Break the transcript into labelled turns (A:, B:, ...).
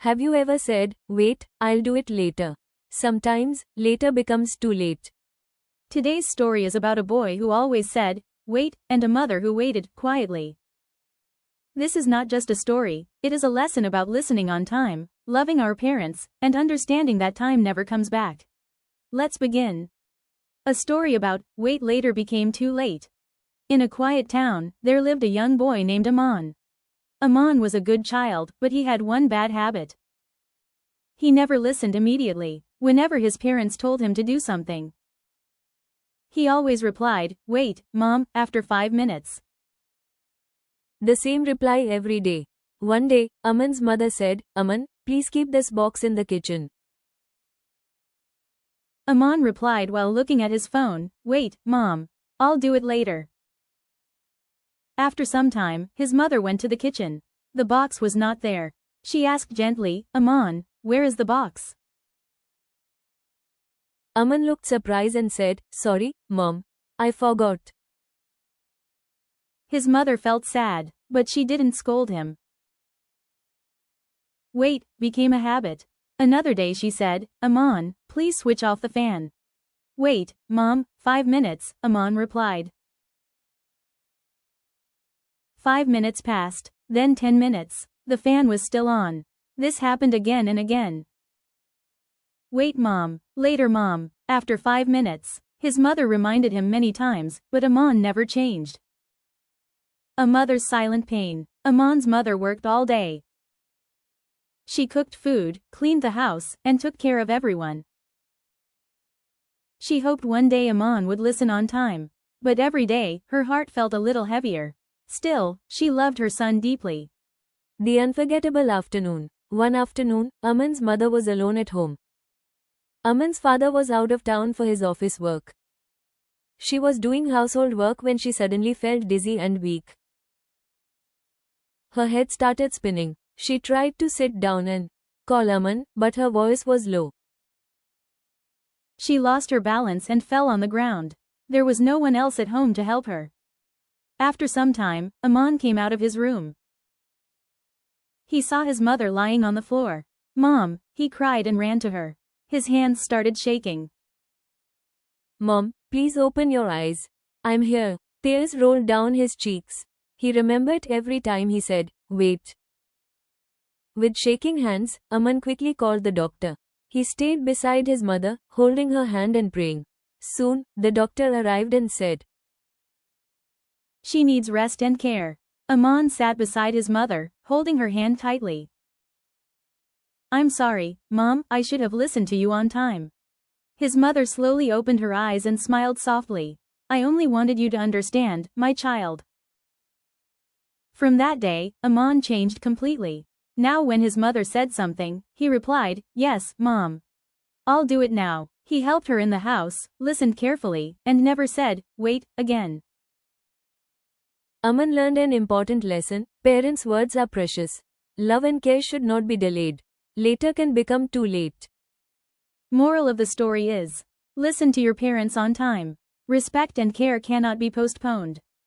A: Have you ever said, wait, I'll do it later? Sometimes, later becomes too late.
B: Today's story is about a boy who always said, wait, and a mother who waited, quietly. This is not just a story, it is a lesson about listening on time, loving our parents, and understanding that time never comes back. Let's begin. A story about, wait later became too late. In a quiet town, there lived a young boy named Aman. Aman was a good child, but he had one bad habit. He never listened immediately, whenever his parents told him to do something. He always replied, wait, Mom, after 5 minutes.
A: The same reply every day. One day, Aman's mother said, Aman, please keep this box in the kitchen.
B: Aman replied while looking at his phone, wait, Mom. I'll do it later. After some time, his mother went to the kitchen. The box was not there. She asked gently, Aman, where is the box?
A: Aman looked surprised and said, sorry, Mom. I forgot.
B: His mother felt sad, but she didn't scold him. Wait became a habit. Another day she said, Aman, please switch off the fan. Wait, Mom, 5 minutes, Aman replied. 5 minutes passed, then 10 minutes. The fan was still on. This happened again and again. Wait, Mom. Later, Mom. After 5 minutes. His mother reminded him many times, but Aman never changed. A mother's silent pain. Aman's mother worked all day. She cooked food, cleaned the house, and took care of everyone. She hoped one day Aman would listen on time. But every day, her heart felt a little heavier. Still, she loved her son deeply.
A: The unforgettable afternoon. One afternoon, Aman's mother was alone at home. Aman's father was out of town for his office work. She was doing household work when she suddenly felt dizzy and weak. Her head started spinning. She tried to sit down and call Aman, but her voice was low.
B: She lost her balance and fell on the ground. There was no one else at home to help her. After some time, Aman came out of his room. He saw his mother lying on the floor. Mom, he cried and ran to her. His hands started shaking.
A: Mom, please open your eyes. I'm here. Tears rolled down his cheeks. He remembered every time he said, wait. With shaking hands, Aman quickly called the doctor. He stayed beside his mother, holding her hand and praying. Soon, the doctor arrived and said,
B: she needs rest and care. Aman sat beside his mother, holding her hand tightly. I'm sorry, Mom, I should have listened to you on time. His mother slowly opened her eyes and smiled softly. I only wanted you to understand, my child. From that day, Aman changed completely. Now when his mother said something, he replied, yes, Mom. I'll do it now. He helped her in the house, listened carefully, and never said, wait, again.
A: Aman learned an important lesson. Parents' words are precious. Love and care should not be delayed. Later can become too late.
B: Moral of the story is, listen to your parents on time. Respect and care cannot be postponed.